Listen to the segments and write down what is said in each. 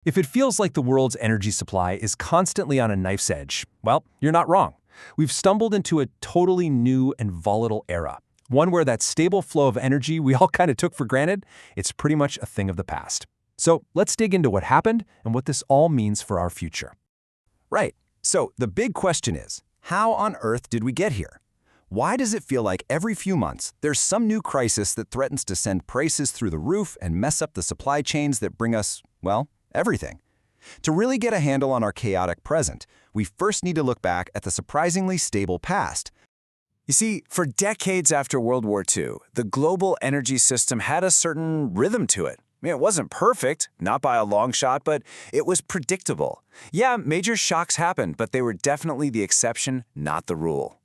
If it feels like the world's energy supply is constantly on a knife's edge, well, you're not wrong. We've stumbled into a totally new and volatile era, one where that stable flow of energy we all kind of took for granted, it's pretty much a thing of the past. So let's dig into what happened and what this all means for our future. Right. So the big question is, how on earth did we get here? Why does it feel like every few months there's some new crisis that threatens to send prices through the roof and mess up the supply chains that bring us, well, everything? To really get a handle on our chaotic present, we first need to look back at the surprisingly stable past. You see, for decades after World War II, the global energy system had a certain rhythm to it. I mean, it wasn't perfect, not by a long shot, but it was predictable. Yeah, major shocks happened, but they were definitely the exception, not the rule.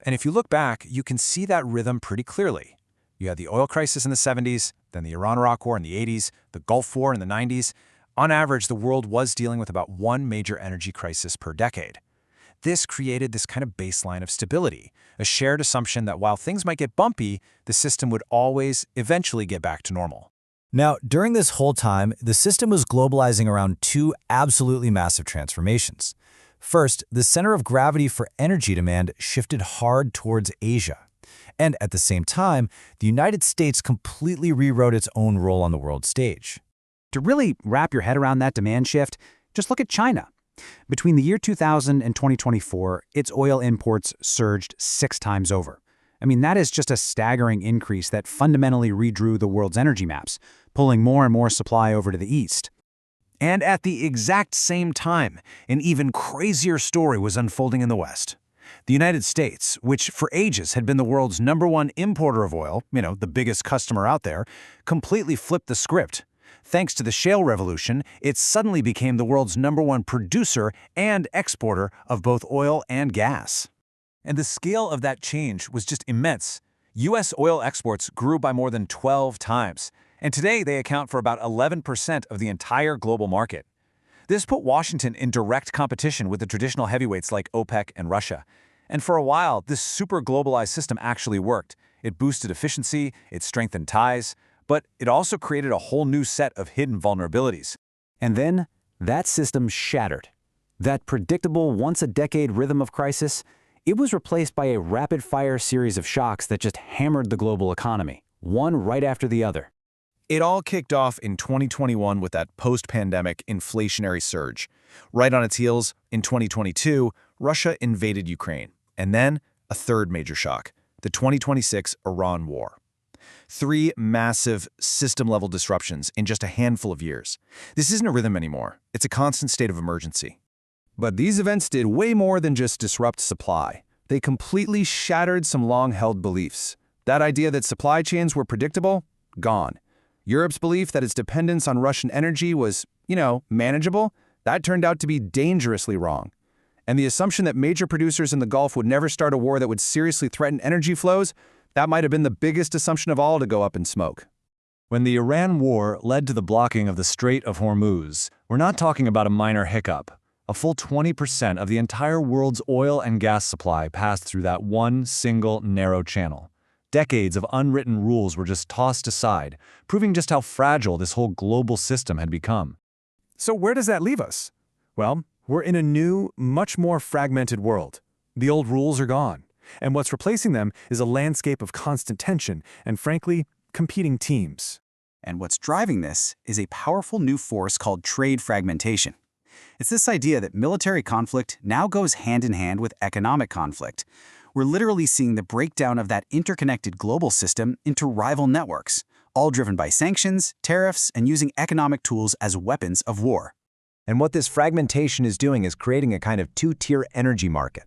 And if you look back, you can see that rhythm pretty clearly. You had the oil crisis in the 70s, then the Iran-Iraq War in the 80s, the Gulf War in the 90s. On average, the world was dealing with about one major energy crisis per decade. This created this kind of baseline of stability, a shared assumption that while things might get bumpy, the system would always eventually get back to normal. Now, during this whole time, the system was globalizing around two absolutely massive transformations. First, the center of gravity for energy demand shifted hard towards Asia. And at the same time, the United States completely rewrote its own role on the world stage. To really wrap your head around that demand shift, just look at China. Between the year 2000 and 2024, its oil imports surged 6 times over. I mean, that is just a staggering increase that fundamentally redrew the world's energy maps, pulling more and more supply over to the east. And at the exact same time, an even crazier story was unfolding in the West. The United States, which for ages had been the world's #1 importer of oil, the biggest customer out there, completely flipped the script. Thanks to the shale revolution, it suddenly became the world's #1 producer and exporter of both oil and gas. And the scale of that change was just immense. U.S. oil exports grew by more than 12 times. And today, they account for about 11% of the entire global market. This put Washington in direct competition with the traditional heavyweights like OPEC and Russia. And for a while, this super globalized system actually worked. It boosted efficiency, it strengthened ties, but it also created a whole new set of hidden vulnerabilities. And then, that system shattered. That predictable once-a-decade rhythm of crisis, it was replaced by a rapid-fire series of shocks that just hammered the global economy, one right after the other. It all kicked off in 2021 with that post-pandemic inflationary surge. Right on its heels, in 2022, Russia invaded Ukraine. And then, a third major shock, the 2026 Iran war. 3 massive system-level disruptions in just a handful of years. This isn't a rhythm anymore. It's a constant state of emergency. But these events did way more than just disrupt supply. They completely shattered some long-held beliefs. That idea that supply chains were predictable? Gone. Europe's belief that its dependence on Russian energy was, manageable, that turned out to be dangerously wrong. And the assumption that major producers in the Gulf would never start a war that would seriously threaten energy flows, that might have been the biggest assumption of all to go up in smoke. When the Iran war led to the blocking of the Strait of Hormuz, we're not talking about a minor hiccup. A full 20% of the entire world's oil and gas supply passed through that one single narrow channel. Decades of unwritten rules were just tossed aside, proving just how fragile this whole global system had become. So where does that leave us? Well, we're in a new, much more fragmented world. The old rules are gone, and what's replacing them is a landscape of constant tension and, frankly, competing teams. And what's driving this is a powerful new force called trade fragmentation. It's this idea that military conflict now goes hand in hand with economic conflict. We're literally seeing the breakdown of that interconnected global system into rival networks, all driven by sanctions, tariffs, and using economic tools as weapons of war. And what this fragmentation is doing is creating a kind of two-tier energy market.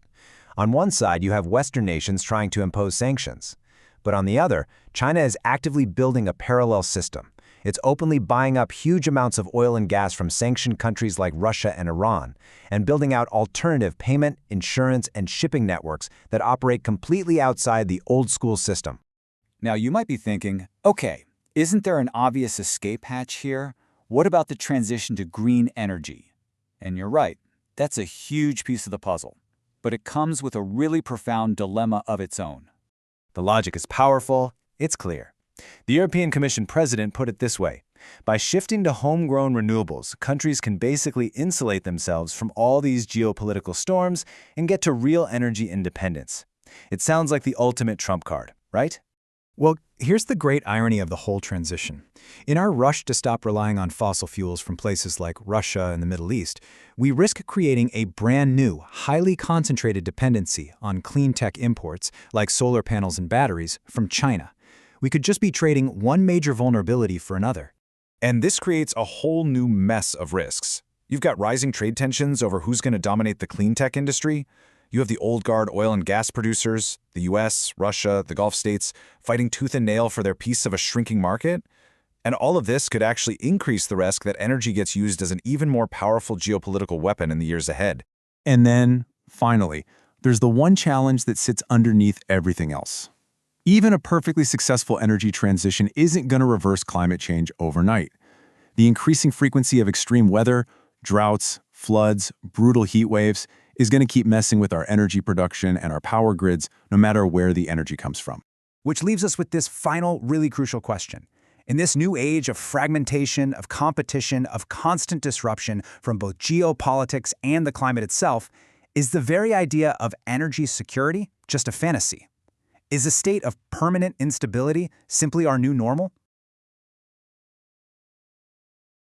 On one side, you have Western nations trying to impose sanctions. But on the other, China is actively building a parallel system. It's openly buying up huge amounts of oil and gas from sanctioned countries like Russia and Iran, and building out alternative payment, insurance, and shipping networks that operate completely outside the old-school system. Now, you might be thinking, okay, isn't there an obvious escape hatch here? What about the transition to green energy? And you're right, that's a huge piece of the puzzle. But it comes with a really profound dilemma of its own. The logic is powerful, it's clear. The European Commission president put it this way: By shifting to homegrown renewables, countries can basically insulate themselves from all these geopolitical storms and get to real energy independence. It sounds like the ultimate trump card, right? Well, here's the great irony of the whole transition. In our rush to stop relying on fossil fuels from places like Russia and the Middle East, we risk creating a brand new, highly concentrated dependency on clean tech imports, like solar panels and batteries, from China. We could just be trading one major vulnerability for another. And this creates a whole new mess of risks. You've got rising trade tensions over who's going to dominate the clean tech industry. You have the old guard oil and gas producers, the US, Russia, the Gulf states, fighting tooth and nail for their piece of a shrinking market. And all of this could actually increase the risk that energy gets used as an even more powerful geopolitical weapon in the years ahead. And then, finally, there's the one challenge that sits underneath everything else. Even a perfectly successful energy transition isn't going to reverse climate change overnight. The increasing frequency of extreme weather, droughts, floods, brutal heat waves is going to keep messing with our energy production and our power grids no matter where the energy comes from. Which leaves us with this final, really crucial question. In this new age of fragmentation, of competition, of constant disruption from both geopolitics and the climate itself, is the very idea of energy security just a fantasy? Is a state of permanent instability simply our new normal?